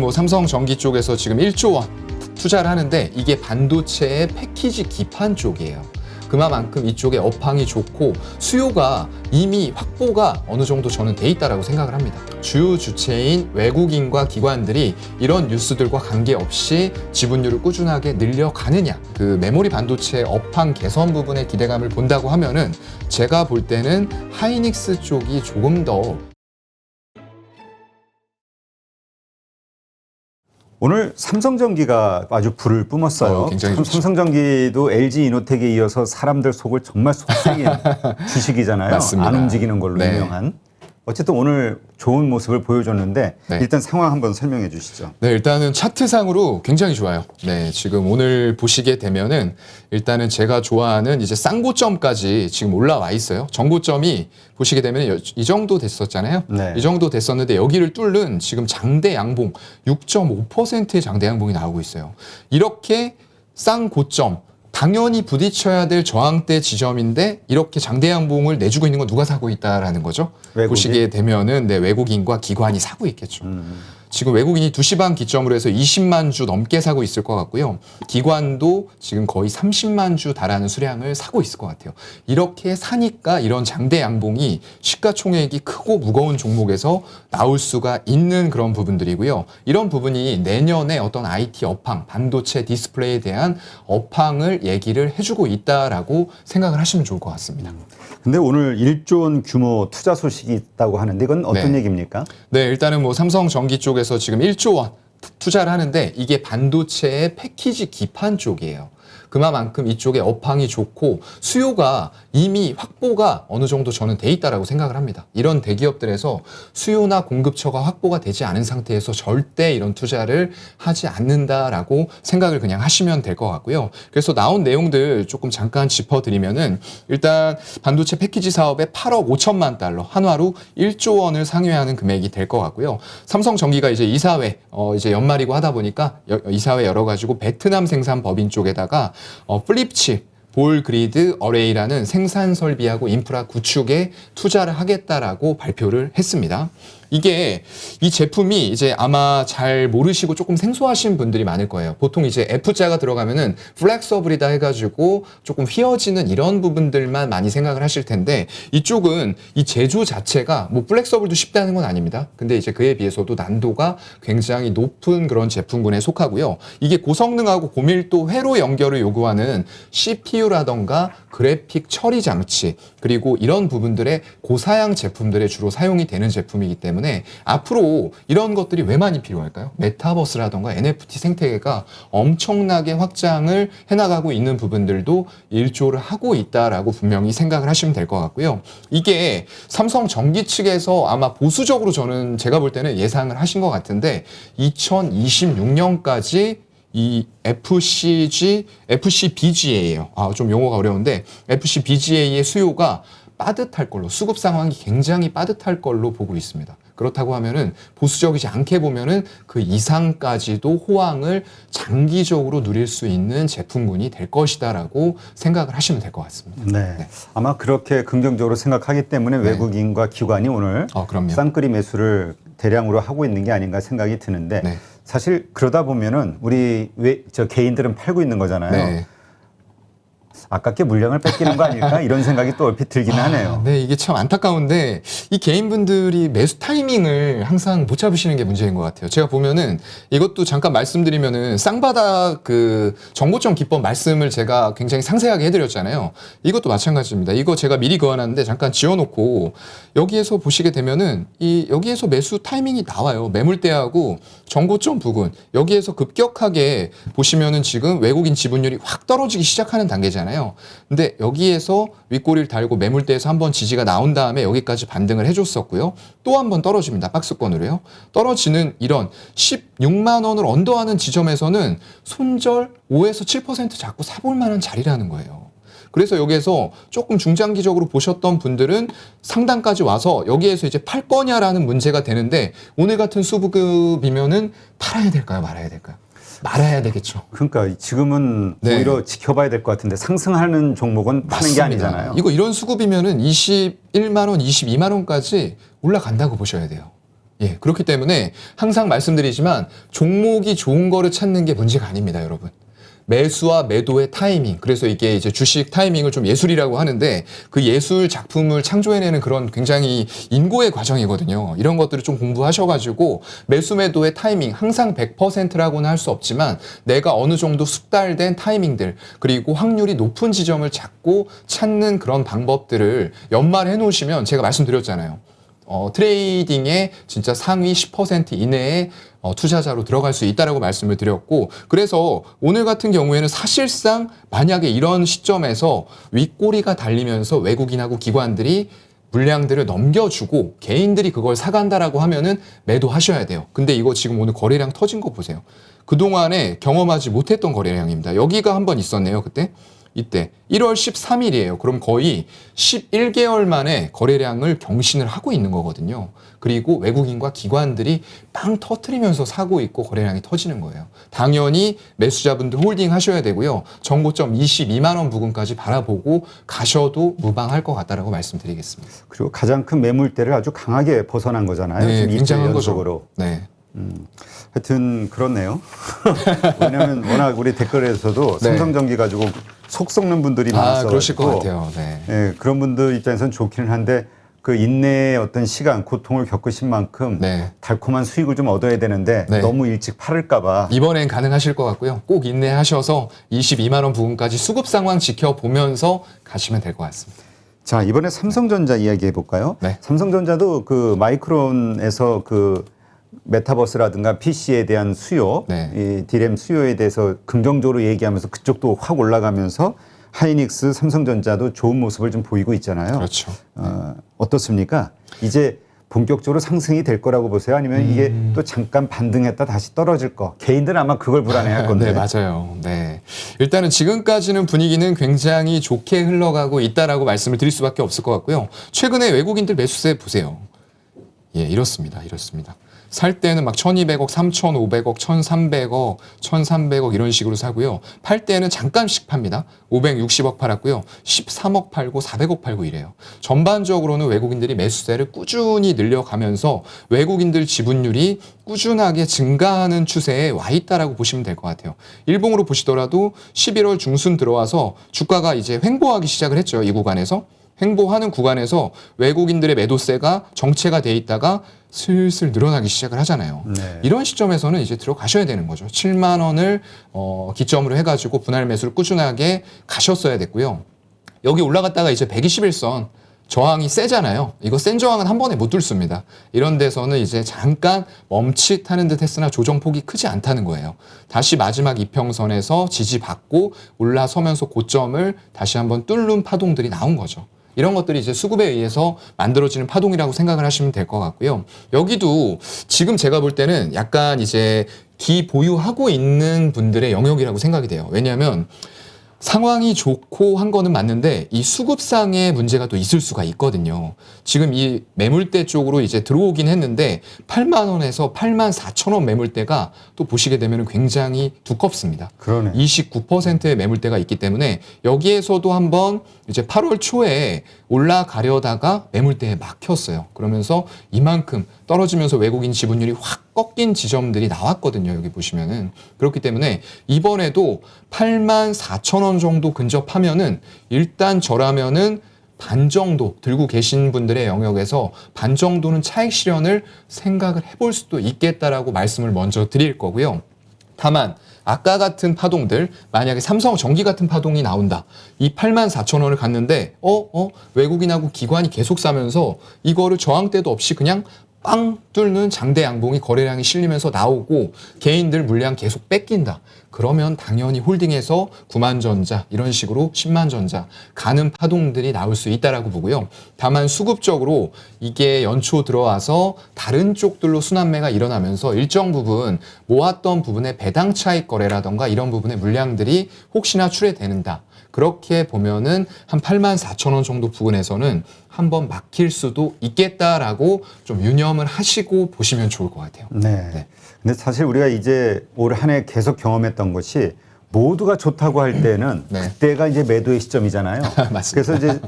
뭐 삼성전기 쪽에서 지금 1조 원 투자를 하는데 이게 반도체의 패키지 기판 쪽이에요. 그만큼 이쪽에 업황이 좋고 수요가 이미 확보가 어느 정도 저는 돼 있다라고 생각을 합니다. 주요 주체인 외국인과 기관들이 이런 뉴스들과 관계없이 지분율을 꾸준하게 늘려가느냐, 그 메모리 반도체 업황 개선 부분의 기대감을 본다고 하면은 제가 볼 때는 하이닉스 쪽이 조금 더 오늘 삼성전기가 아주 불을 뿜었어요. 굉장히 좋죠. 삼성전기도 LG 이노텍에 이어서 사람들 속을 정말 속삭인 주식이잖아요. 맞습니다. 안 움직이는 걸로 네. 유명한. 어쨌든 오늘 좋은 모습을 보여줬는데 네. 일단 상황 한번 설명해 주시죠. 네, 일단은 차트상으로 굉장히 좋아요. 네, 지금 오늘 보시게 되면은 일단은 제가 좋아하는 이제 쌍고점까지 지금 올라와 있어요. 정고점이 보시게 되면 이 정도 됐었잖아요. 네. 이 정도 됐었는데 여기를 뚫는 지금 장대 양봉 6.5%의 장대 양봉이 나오고 있어요. 이렇게 쌍고점 당연히 부딪혀야 될 저항대 지점인데 이렇게 장대 양봉을 내주고 있는 건 누가 사고 있다라는 거죠. 외국인? 보시게 되면은 네, 외국인과 기관이 사고 있겠죠. 지금 외국인이 2시 반 기점으로 해서 20만 주 넘게 사고 있을 것 같고요. 기관도 지금 거의 30만 주 달하는 수량을 사고 있을 것 같아요. 이렇게 사니까 이런 장대 양봉이 시가총액이 크고 무거운 종목에서 나올 수가 있는 그런 부분들이고요. 이런 부분이 내년에 어떤 IT 업황, 반도체 디스플레이에 대한 업황을 얘기를 해주고 있다라고 생각을 하시면 좋을 것 같습니다. 근데 오늘 1조 원 규모 투자 소식이 있다고 하는데 이건 어떤 네. 얘기입니까? 네, 일단은 뭐 삼성전기 쪽에서 지금 1조 원 투자를 하는데 이게 반도체의 패키지 기판 쪽이에요. 그만큼 이쪽에 업황이 좋고 수요가 이미 확보가 어느 정도 저는 돼 있다라고 생각을 합니다. 이런 대기업들에서 수요나 공급처가 확보가 되지 않은 상태에서 절대 이런 투자를 하지 않는다라고 생각을 그냥 하시면 될 것 같고요. 그래서 나온 내용들 조금 잠깐 짚어드리면은 일단 반도체 패키지 사업에 8억 5천만 달러, 한화로 1조 원을 상회하는 금액이 될 것 같고요. 삼성전기가 이제 이사회 이제 연말이고 하다 보니까 이사회 열어가지고 베트남 생산 법인 쪽에다가 플립칩, 볼 그리드 어레이라는 생산 설비하고 인프라 구축에 투자를 하겠다라고 발표를 했습니다. 이게 이 제품이 이제 아마 잘 모르시고 조금 생소하신 분들이 많을 거예요. 보통 이제 F자가 들어가면은 플렉서블이다 해가지고 조금 휘어지는 이런 부분들만 많이 생각을 하실 텐데 이쪽은 이 제조 자체가 뭐 플렉서블도 쉽다는 건 아닙니다. 근데 이제 그에 비해서도 난도가 굉장히 높은 그런 제품군에 속하고요. 이게 고성능하고 고밀도 회로 연결을 요구하는 CPU라던가 그래픽 처리 장치 그리고 이런 부분들의 고사양 제품들에 주로 사용이 되는 제품이기 때문에 앞으로 이런 것들이 왜 많이 필요할까요? 메타버스라던가 NFT 생태계가 엄청나게 확장을 해나가고 있는 부분들도 일조를 하고 있다라고 분명히 생각을 하시면 될 것 같고요. 이게 삼성전기 측에서 아마 보수적으로 저는 제가 볼 때는 예상을 하신 것 같은데 2026년까지 이 FCBGA예요. 좀 용어가 어려운데 FCBGA의 수요가 빠듯할 걸로 수급 상황이 굉장히 빠듯할 걸로 보고 있습니다. 그렇다고 하면은 보수적이지 않게 보면은 그 이상까지도 호황을 장기적으로 누릴 수 있는 제품군이 될 것이다라고 생각을 하시면 될 것 같습니다. 네. 네. 아마 그렇게 긍정적으로 생각하기 때문에 네. 외국인과 기관이 오늘 그럼요. 쌍끌이 매수를 대량으로 하고 있는 게 아닌가 생각이 드는데 네. 사실 그러다 보면은 우리 개인들은 팔고 있는 거잖아요. 네. 아깝게 물량을 뺏기는 거 아닐까 이런 생각이 또 얼핏 들긴 하네요. 네, 이게 참 안타까운데 이 개인분들이 매수 타이밍을 항상 못 잡으시는 게 문제인 것 같아요. 제가 보면은 이것도 잠깐 말씀드리면은 쌍바닥 그 정고점 기법 말씀을 제가 굉장히 상세하게 해드렸잖아요. 이것도 마찬가지입니다. 이거 제가 미리 그어놨는데 잠깐 지워놓고 여기에서 보시게 되면은 여기에서 매수 타이밍이 나와요. 매물대하고 정고점 부근 여기에서 급격하게 보시면은 지금 외국인 지분율이 확 떨어지기 시작하는 단계잖아요. 근데 여기에서 윗꼬리를 달고 매물대에서 한번 지지가 나온 다음에 여기까지 반등을 해줬었고요. 또 한 번 떨어집니다. 박스권으로요. 떨어지는 이런 16만 원을 언더하는 지점에서는 손절 5에서 7% 자꾸 사볼 만한 자리라는 거예요. 그래서 여기에서 조금 중장기적으로 보셨던 분들은 상단까지 와서 여기에서 이제 팔 거냐라는 문제가 되는데 오늘 같은 수급이면은 팔아야 될까요? 말아야 될까요? 말아야 되겠죠. 그러니까 지금은 네. 오히려 지켜봐야 될 것 같은데 상승하는 종목은 파는 게 아니잖아요. 이거 이런 수급이면은 21만 원, 22만 원까지 올라간다고 보셔야 돼요. 예, 그렇기 때문에 항상 말씀드리지만 종목이 좋은 거를 찾는 게 문제가 아닙니다, 여러분. 매수와 매도의 타이밍. 그래서 이게 이제 주식 타이밍을 좀 예술이라고 하는데 그 예술 작품을 창조해내는 그런 굉장히 인고의 과정이거든요. 이런 것들을 좀 공부하셔가지고 매수 매도의 타이밍 항상 100%라고는 할 수 없지만 내가 어느 정도 숙달된 타이밍들 그리고 확률이 높은 지점을 잡고 찾는 그런 방법들을 연말해 놓으시면 제가 말씀드렸잖아요. 트레이딩에 진짜 상위 10% 이내에 투자자로 들어갈 수 있다라고 말씀을 드렸고 그래서 오늘 같은 경우에는 사실상 만약에 이런 시점에서 윗꼬리가 달리면서 외국인하고 기관들이 물량들을 넘겨주고 개인들이 그걸 사간다라고 하면은 매도하셔야 돼요. 근데 이거 지금 오늘 거래량 터진 거 보세요. 그동안에 경험하지 못했던 거래량입니다. 여기가 한번 있었네요. 이때 1월 13일이에요. 그럼 거의 11개월 만에 거래량을 경신을 하고 있는 거거든요. 그리고 외국인과 기관들이 빵 터트리면서 사고 있고 거래량이 터지는 거예요. 당연히 매수자분들 홀딩 하셔야 되고요. 정고점 22만 원 부근까지 바라보고 가셔도 무방할 것 같다라고 말씀드리겠습니다. 그리고 가장 큰 매물대를 아주 강하게 벗어난 거잖아요. 네, 지금 굉장한 이틀 거죠. 연속으로. 네. 하여튼 그렇네요. 왜냐하면 워낙 우리 댓글에서도 네. 삼성전기 가지고 속 썩는 분들이 많았어. 그러실 것 같아요. 네. 예, 그런 분들 입장에서는 좋기는 한데 그 인내의 어떤 시간, 고통을 겪으신 만큼 네. 달콤한 수익을 좀 얻어야 되는데 네. 너무 일찍 팔을까봐. 이번엔 가능하실 것 같고요. 꼭 인내하셔서 22만 원 부근까지 수급 상황 지켜보면서 가시면 될 것 같습니다. 자, 이번에 삼성전자 이야기 해볼까요? 네. 삼성전자도 그 마이크론에서 그 메타버스라든가 PC에 대한 수요, 네. 이 디램 수요에 대해서 긍정적으로 얘기하면서 그쪽도 확 올라가면서 하이닉스, 삼성전자도 좋은 모습을 좀 보이고 있잖아요. 그렇죠. 어떻습니까? 이제 본격적으로 상승이 될 거라고 보세요? 아니면 이게 또 잠깐 반등했다 다시 떨어질 거? 개인들은 아마 그걸 불안해할 건데. 네, 맞아요. 네. 일단은 지금까지는 분위기는 굉장히 좋게 흘러가고 있다라고 말씀을 드릴 수밖에 없을 것 같고요. 최근에 외국인들 매수세 보세요. 예, 이렇습니다. 살 때는 막 1200억, 3500억, 1300억, 1300억 이런 식으로 사고요. 팔 때는 잠깐씩 팝니다. 560억 팔았고요. 13억 팔고 400억 팔고 이래요. 전반적으로는 외국인들이 매수세를 꾸준히 늘려가면서 외국인들 지분율이 꾸준하게 증가하는 추세에 와 있다라고 보시면 될 것 같아요. 일봉으로 보시더라도 11월 중순 들어와서 주가가 이제 횡보하기 시작을 했죠. 이 구간에서. 횡보하는 구간에서 외국인들의 매도세가 정체가 돼 있다가 슬슬 늘어나기 시작을 하잖아요. 네. 이런 시점에서는 이제 들어가셔야 되는 거죠. 7만 원을 기점으로 해가지고 분할 매수를 꾸준하게 가셨어야 됐고요. 여기 올라갔다가 이제 121선 저항이 세잖아요. 이거 센 저항은 한 번에 못 뚫습니다. 이런 데서는 이제 잠깐 멈칫하는 듯 했으나 조정폭이 크지 않다는 거예요. 다시 마지막 이평선에서 지지받고 올라서면서 고점을 다시 한번 뚫는 파동들이 나온 거죠. 이런 것들이 이제 수급에 의해서 만들어지는 파동이라고 생각을 하시면 될 것 같고요. 여기도 지금 제가 볼 때는 약간 이제 기보유하고 있는 분들의 영역이라고 생각이 돼요. 왜냐하면 상황이 좋고 한 거는 맞는데 이 수급상의 문제가 또 있을 수가 있거든요. 지금 이 매물대 쪽으로 이제 들어오긴 했는데 8만 원에서 8만 4천 원 매물대가 또 보시게 되면 굉장히 두껍습니다. 그러네. 29%의 매물대가 있기 때문에 여기에서도 한번 이제 8월 초에 올라가려다가 매물대에 막혔어요. 그러면서 이만큼 떨어지면서 외국인 지분율이 확 꺾인 지점들이 나왔거든요. 여기 보시면은. 그렇기 때문에 이번에도 8만 4천 원 정도 근접하면은 일단 저라면은 반 정도 들고 계신 분들의 영역에서 반 정도는 차익 실현을 생각을 해볼 수도 있겠다라고 말씀을 먼저 드릴 거고요. 다만 아까 같은 파동들, 만약에 삼성전기 같은 파동이 나온다. 이 8만 4천 원을 갔는데 외국인하고 기관이 계속 사면서 이거를 저항대도 없이 그냥 빵 뚫는 장대 양봉이 거래량이 실리면서 나오고 개인들 물량 계속 뺏긴다. 그러면 당연히 홀딩해서 9만 전자 이런 식으로 10만 전자 가는 파동들이 나올 수 있다라고 보고요. 다만 수급적으로 이게 연초 들어와서 다른 쪽들로 순환매가 일어나면서 일정 부분 모았던 부분의 배당 차익 거래라던가 이런 부분의 물량들이 혹시나 출회되는다. 그렇게 보면은 한 8만 4천 원 정도 부근에서는 한번 막힐 수도 있겠다라고 좀 유념을 하시고 보시면 좋을 것 같아요. 네. 근데 사실 우리가 이제 올 한 해 계속 경험했던 것이 모두가 좋다고 할 때는 네. 그때가 이제 매도의 시점이잖아요. 맞습니다. 그래서 이제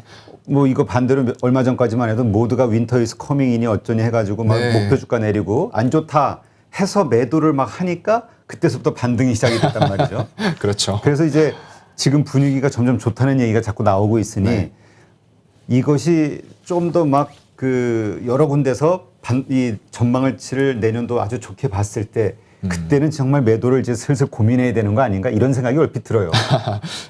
뭐 이거 반대로 얼마 전까지만 해도 모두가 윈터 이즈 커밍이니 어쩌니 해가지고 막 네. 목표 주가 내리고 안 좋다 해서 매도를 막 하니까 그때서부터 반등이 시작이 됐단 말이죠. 그렇죠. 그래서 이제 지금 분위기가 점점 좋다는 얘기가 자꾸 나오고 있으니 네. 이것이 좀 더 막 그 여러 군데서 이 전망을 치를 내년도 아주 좋게 봤을 때 그때는 정말 매도를 이제 슬슬 고민해야 되는 거 아닌가 이런 생각이 얼핏 들어요.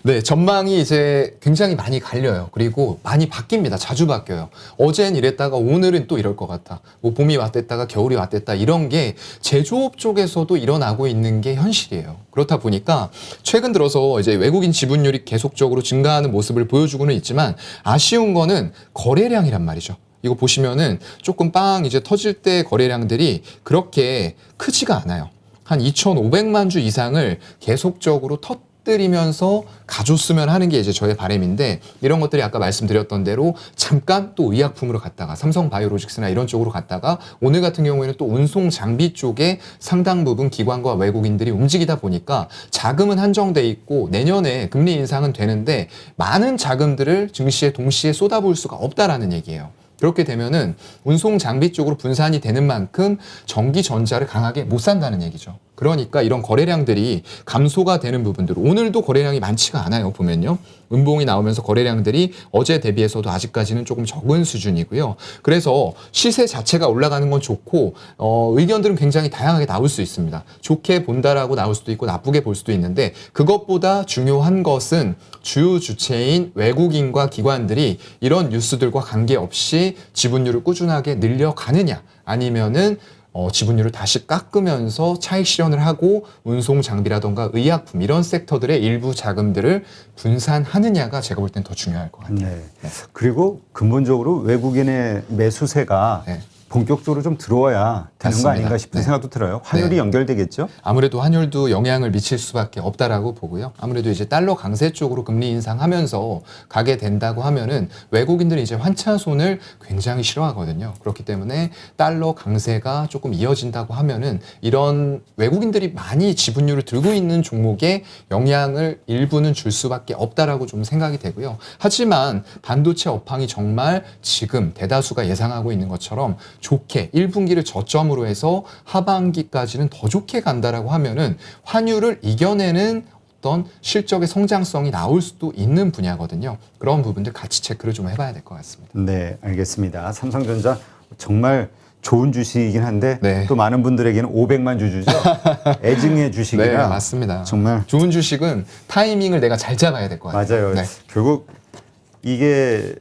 네, 전망이 이제 굉장히 많이 갈려요. 그리고 많이 바뀝니다. 자주 바뀌어요. 어젠 이랬다가 오늘은 또 이럴 것 같아. 뭐 봄이 왔댔다가 겨울이 왔댔다. 이런 게 제조업 쪽에서도 일어나고 있는 게 현실이에요. 그렇다 보니까 최근 들어서 이제 외국인 지분율이 계속적으로 증가하는 모습을 보여주고는 있지만 아쉬운 거는 거래량이란 말이죠. 이거 보시면은 조금 빵 이제 터질 때 거래량들이 그렇게 크지가 않아요. 한 2,500만 주 이상을 계속적으로 터뜨리면서 가줬으면 하는 게 이제 저의 바람인데 이런 것들이 아까 말씀드렸던 대로 잠깐 또 의약품으로 갔다가 삼성바이오로직스나 이런 쪽으로 갔다가 오늘 같은 경우에는 또 운송 장비 쪽에 상당 부분 기관과 외국인들이 움직이다 보니까 자금은 한정돼 있고 내년에 금리 인상은 되는데 많은 자금들을 증시에 동시에 쏟아부을 수가 없다라는 얘기예요. 그렇게 되면은 운송 장비 쪽으로 분산이 되는 만큼 전기 전자를 강하게 못 산다는 얘기죠. 그러니까 이런 거래량들이 감소가 되는 부분들 오늘도 거래량이 많지가 않아요. 보면요. 음봉이 나오면서 거래량들이 어제 대비해서도 아직까지는 조금 적은 수준이고요. 그래서 시세 자체가 올라가는 건 좋고 의견들은 굉장히 다양하게 나올 수 있습니다. 좋게 본다라고 나올 수도 있고 나쁘게 볼 수도 있는데 그것보다 중요한 것은 주요 주체인 외국인과 기관들이 이런 뉴스들과 관계없이 지분율을 꾸준하게 늘려가느냐 아니면은 지분율을 다시 깎으면서 차익 실현을 하고 운송 장비라던가 의약품 이런 섹터들의 일부 자금들을 분산하느냐가 제가 볼 땐 더 중요할 것 같아요. 네. 그리고 근본적으로 외국인의 매수세가 네. 본격적으로 좀 들어와야 되는 맞습니다. 거 아닌가 싶은 네. 생각도 들어요. 환율이 네. 연결되겠죠? 아무래도 환율도 영향을 미칠 수밖에 없다라고 보고요. 아무래도 이제 달러 강세 쪽으로 금리 인상하면서 가게 된다고 하면은 외국인들이 이제 환차손을 굉장히 싫어하거든요. 그렇기 때문에 달러 강세가 조금 이어진다고 하면은 이런 외국인들이 많이 지분율을 들고 있는 종목에 영향을 일부는 줄 수밖에 없다라고 좀 생각이 되고요. 하지만 반도체 업황이 정말 지금 대다수가 예상하고 있는 것처럼 좋게 1분기를 저점으로 해서 하반기까지는 더 좋게 간다라고 하면은 환율을 이겨내는 어떤 실적의 성장성이 나올 수도 있는 분야거든요. 그런 부분들 같이 체크를 좀 해봐야 될 것 같습니다. 네, 알겠습니다. 삼성전자 정말 좋은 주식이긴 한데 네. 또 많은 분들에게는 500만 주주죠. 애증의 주식이라 네, 맞습니다. 정말 좋은 주식은 타이밍을 내가 잘 잡아야 될 것 같아요. 맞아요. 네. 결국 이게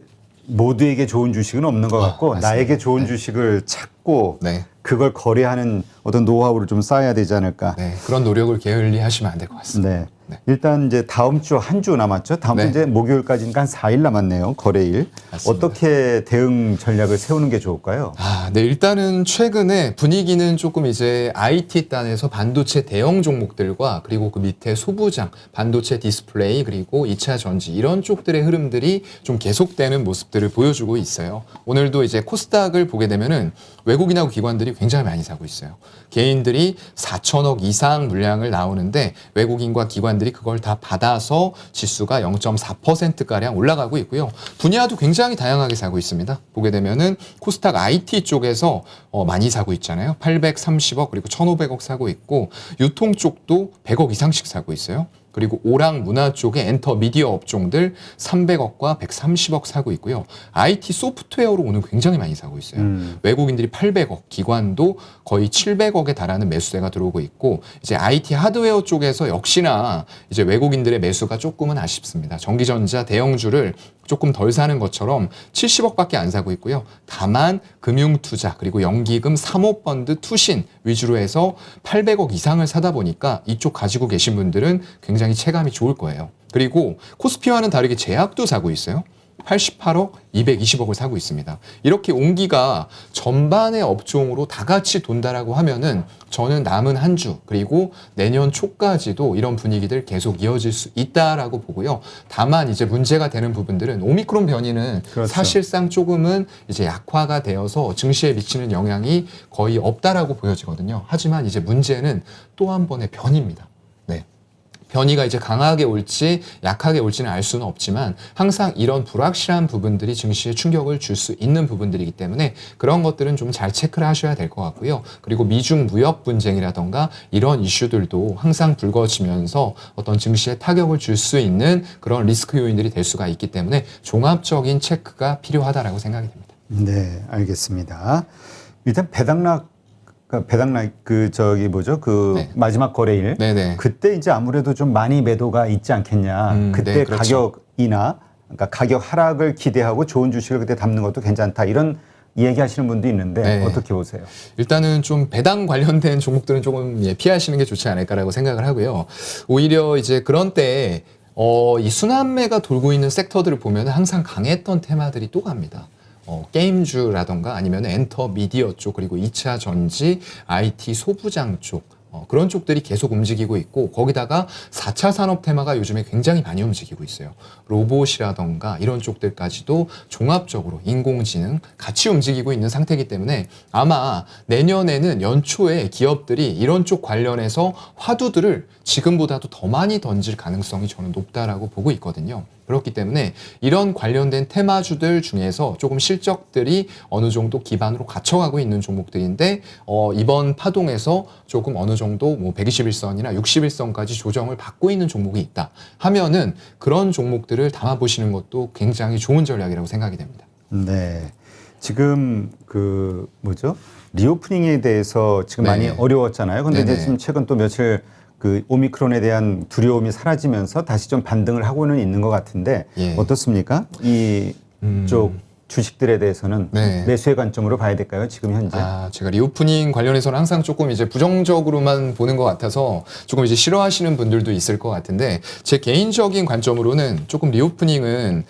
모두에게 좋은 주식은 없는 것 같고 맞습니다. 나에게 좋은 네. 주식을 찾고 네. 그걸 거래하는 어떤 노하우를 좀 쌓아야 되지 않을까. 네, 그런 노력을 게을리 하시면 안 될 것 같습니다. 네. 네. 일단 이제 다음 주 한 주 남았죠. 다음 주 네. 이제 목요일까지니까 한 4일 남았네요. 거래일. 맞습니다. 어떻게 대응 전략을 세우는 게 좋을까요? 네, 일단은 최근에 분위기는 조금 이제 IT 단에서 반도체 대형 종목들과 그리고 그 밑에 소부장, 반도체 디스플레이 그리고 2차 전지 이런 쪽들의 흐름들이 좀 계속되는 모습들을 보여주고 있어요. 오늘도 이제 코스닥을 보게 되면은 외국인하고 기관들이 굉장히 많이 사고 있어요. 개인들이 4천억 이상 물량을 나오는데 외국인과 기관들이 그걸 다 받아서 지수가 0.4%가량 올라가고 있고요. 분야도 굉장히 다양하게 사고 있습니다. 보게 되면은 코스닥 IT 쪽에서 많이 사고 있잖아요. 830억 그리고 1,500억 사고 있고 유통 쪽도 100억 이상씩 사고 있어요. 그리고 오락 문화 쪽에 엔터 미디어 업종들 300억과 130억 사고 있고요. IT 소프트웨어로 오늘 굉장히 많이 사고 있어요. 외국인들이 800억, 기관도 거의 700억에 달하는 매수세가 들어오고 있고 이제 IT 하드웨어 쪽에서 역시나 이제 외국인들의 매수가 조금은 아쉽습니다. 전기전자 대형주를 조금 덜 사는 것처럼 70억밖에 안 사고 있고요. 다만 금융투자 그리고 연기금 사모펀드 투신 위주로 해서 800억 이상을 사다 보니까 이쪽 가지고 계신 분들은 굉장히 체감이 좋을 거예요. 그리고 코스피와는 다르게 제약도 사고 있어요. 88억, 220억을 사고 있습니다. 이렇게 온기가 전반의 업종으로 다 같이 돈다라고 하면은 저는 남은 한 주 그리고 내년 초까지도 이런 분위기들 계속 이어질 수 있다라고 보고요. 다만 이제 문제가 되는 부분들은 오미크론 변이는 그렇죠. 사실상 조금은 이제 약화가 되어서 증시에 미치는 영향이 거의 없다라고 보여지거든요. 하지만 이제 문제는 또 한 번의 변입니다. 네. 변이가 이제 강하게 올지 약하게 올지는 알 수는 없지만 항상 이런 불확실한 부분들이 증시에 충격을 줄 수 있는 부분들이기 때문에 그런 것들은 좀 잘 체크를 하셔야 될 것 같고요. 그리고 미중 무역 분쟁이라던가 이런 이슈들도 항상 불거지면서 어떤 증시에 타격을 줄 수 있는 그런 리스크 요인들이 될 수가 있기 때문에 종합적인 체크가 필요하다라고 생각이 됩니다. 네, 알겠습니다. 일단 배당락 네. 마지막 거래일 네네. 그때 이제 아무래도 좀 많이 매도가 있지 않겠냐. 그때 네, 그렇죠. 가격이나 그러니까 가격 하락을 기대하고 좋은 주식을 그때 담는 것도 괜찮다. 이런 얘기하시는 분도 있는데 네. 어떻게 보세요? 일단은 좀 배당 관련된 종목들은 조금 피하시는 게 좋지 않을까라고 생각을 하고요. 오히려 이제 그런 때 이 순환매가 돌고 있는 섹터들을 보면 항상 강했던 테마들이 또 갑니다. 게임주라던가 아니면 엔터 미디어 쪽 그리고 2차 전지, IT 소부장 쪽 그런 쪽들이 계속 움직이고 있고 거기다가 4차 산업 테마가 요즘에 굉장히 많이 움직이고 있어요. 로봇이라던가 이런 쪽들까지도 종합적으로 인공지능 같이 움직이고 있는 상태이기 때문에 아마 내년에는 연초에 기업들이 이런 쪽 관련해서 화두들을 지금보다도 더 많이 던질 가능성이 저는 높다라고 보고 있거든요. 그렇기 때문에 이런 관련된 테마주들 중에서 조금 실적들이 어느 정도 기반으로 갖춰가고 있는 종목들인데 이번 파동에서 조금 어느 정도 뭐 121선이나 61선까지 조정을 받고 있는 종목이 있다 하면은 그런 종목들을 담아보시는 것도 굉장히 좋은 전략이라고 생각이 됩니다. 네. 지금 리오프닝에 대해서 지금 네. 많이 어려웠잖아요. 근데 이제 네네. 지금 최근 또 며칠 그 오미크론에 대한 두려움이 사라지면서 다시 좀 반등을 하고는 있는 것 같은데 예. 어떻습니까? 이쪽 주식들에 대해서는 네. 매수의 관점으로 봐야 될까요? 지금 현재? 제가 리오프닝 관련해서는 항상 조금 이제 부정적으로만 보는 것 같아서 조금 이제 싫어하시는 분들도 있을 것 같은데 제 개인적인 관점으로는 조금 리오프닝은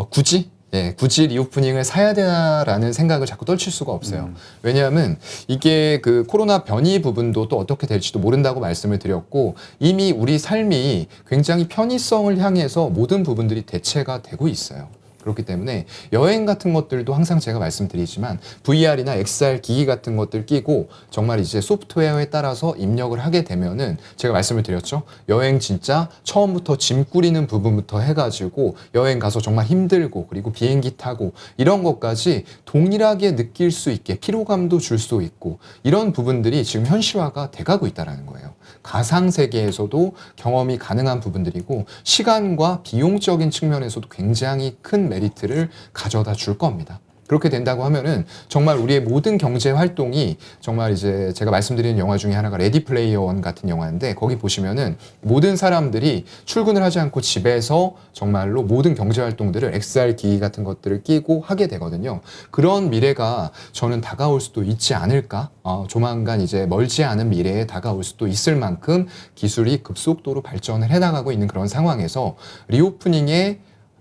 굳이 리오프닝을 사야 되나라는 생각을 자꾸 떨칠 수가 없어요. 왜냐하면 이게 그 코로나 변이 부분도 또 어떻게 될지도 모른다고 말씀을 드렸고 이미 우리 삶이 굉장히 편의성을 향해서 모든 부분들이 대체가 되고 있어요. 그렇기 때문에 여행 같은 것들도 항상 제가 말씀드리지만 VR이나 XR 기기 같은 것들 끼고 정말 이제 소프트웨어에 따라서 입력을 하게 되면은 제가 말씀을 드렸죠. 여행 진짜 처음부터 짐 꾸리는 부분부터 해가지고 여행 가서 정말 힘들고 그리고 비행기 타고 이런 것까지 동일하게 느낄 수 있게 피로감도 줄 수 있고 이런 부분들이 지금 현실화가 돼가고 있다는 거예요. 가상 세계에서도 경험이 가능한 부분들이고 시간과 비용적인 측면에서도 굉장히 큰 메리트를 가져다 줄 겁니다. 그렇게 된다고 하면은 정말 우리의 모든 경제 활동이 정말 이제 제가 말씀드리는 영화 중에 하나가 레디 플레이어 원 같은 영화인데 거기 보시면은 모든 사람들이 출근을 하지 않고 집에서 정말로 모든 경제 활동들을 XR 기기 같은 것들을 끼고 하게 되거든요. 그런 미래가 저는 다가올 수도 있지 않을까? 조만간 이제 멀지 않은 미래에 다가올 수도 있을 만큼 기술이 급속도로 발전을 해나가고 있는 그런 상황에서 리오프닝에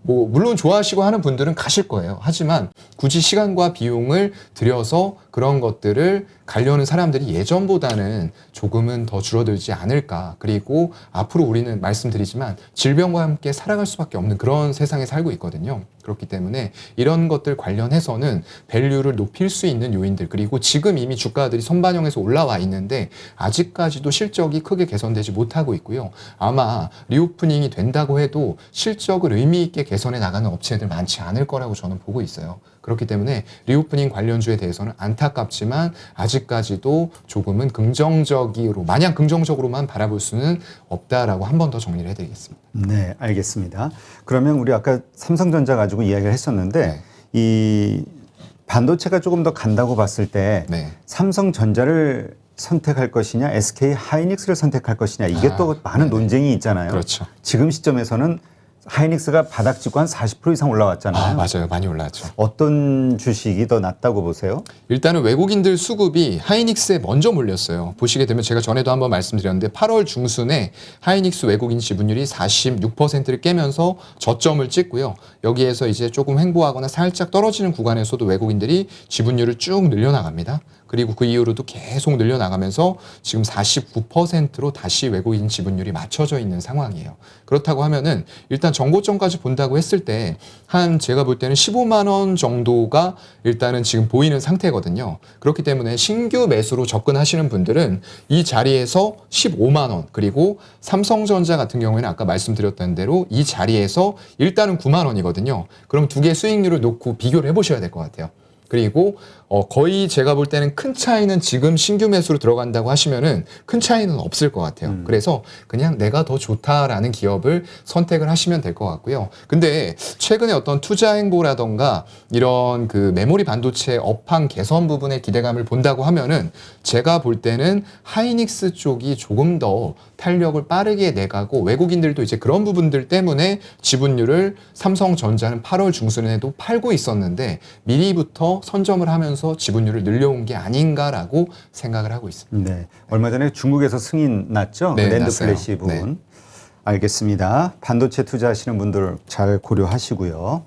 물론 좋아하시고 하는 분들은 가실 거예요. 하지만 굳이 시간과 비용을 들여서 그런 것들을 가려는 사람들이 예전보다는 조금은 더 줄어들지 않을까. 그리고 앞으로 우리는 말씀드리지만 질병과 함께 살아갈 수밖에 없는 그런 세상에 살고 있거든요. 그렇기 때문에 이런 것들 관련해서는 밸류를 높일 수 있는 요인들 그리고 지금 이미 주가들이 선반영해서 올라와 있는데 아직까지도 실적이 크게 개선되지 못하고 있고요. 아마 리오프닝이 된다고 해도 실적을 의미 있게 개선해 나가는 업체들 많지 않을 거라고 저는 보고 있어요. 그렇기 때문에 리오프닝 관련주에 대해서는 안타깝지만 아직까지도 조금은 마냥 긍정적으로만 바라볼 수는 없다라고 한 번 더 정리를 해드리겠습니다. 네, 알겠습니다. 그러면 우리 아까 삼성전자 가지고 이야기를 했었는데 이 반도체가 조금 더 간다고 봤을 때 네. 삼성전자를 선택할 것이냐, SK 하이닉스를 선택할 것이냐 이게 또 많은 논쟁이 있잖아요. 그렇죠. 지금 시점에서는 하이닉스가 바닥 찍고 한 40% 이상 올라왔잖아요. 맞아요. 많이 올라왔죠. 어떤 주식이 더 낫다고 보세요? 일단은 외국인들 수급이 하이닉스에 먼저 몰렸어요. 보시게 되면 제가 전에도 한번 말씀드렸는데 8월 중순에 하이닉스 외국인 지분율이 46%를 깨면서 저점을 찍고요. 여기에서 이제 조금 횡보하거나 살짝 떨어지는 구간에서도 외국인들이 지분율을 쭉 늘려나갑니다. 그리고 그 이후로도 계속 늘려나가면서 지금 49%로 다시 외국인 지분율이 맞춰져 있는 상황이에요. 그렇다고 하면은 일단 정고점까지 본다고 했을 때 한 제가 볼 때는 15만 원 정도가 일단은 지금 보이는 상태거든요. 그렇기 때문에 신규 매수로 접근하시는 분들은 이 자리에서 15만 원, 그리고 삼성전자 같은 경우에는 아까 말씀드렸던 대로 이 자리에서 일단은 9만 원이거든요. 그럼 두 개 수익률을 놓고 비교를 해보셔야 될 것 같아요. 그리고 거의 제가 볼 때는 큰 차이는 지금 신규 매수로 들어간다고 하시면은 큰 차이는 없을 것 같아요. 그래서 그냥 내가 더 좋다라는 기업을 선택을 하시면 될 것 같고요. 근데 최근에 어떤 투자 행보라던가 이런 그 메모리 반도체 업황 개선 부분의 기대감을 본다고 하면은 제가 볼 때는 하이닉스 쪽이 조금 더 탄력을 빠르게 내가고, 외국인들도 이제 그런 부분들 때문에 지분율을 삼성전자는 8월 중순에도 팔고 있었는데 미리부터 선점을 하면서 지분율을 늘려온 게 아닌가라고 생각을 하고 있습니다. 네. 얼마 전에 중국에서 승인 났죠? 네, 랜드 났어요. 플래시 부분. 네. 알겠습니다. 반도체 투자하시는 분들 잘 고려하시고요.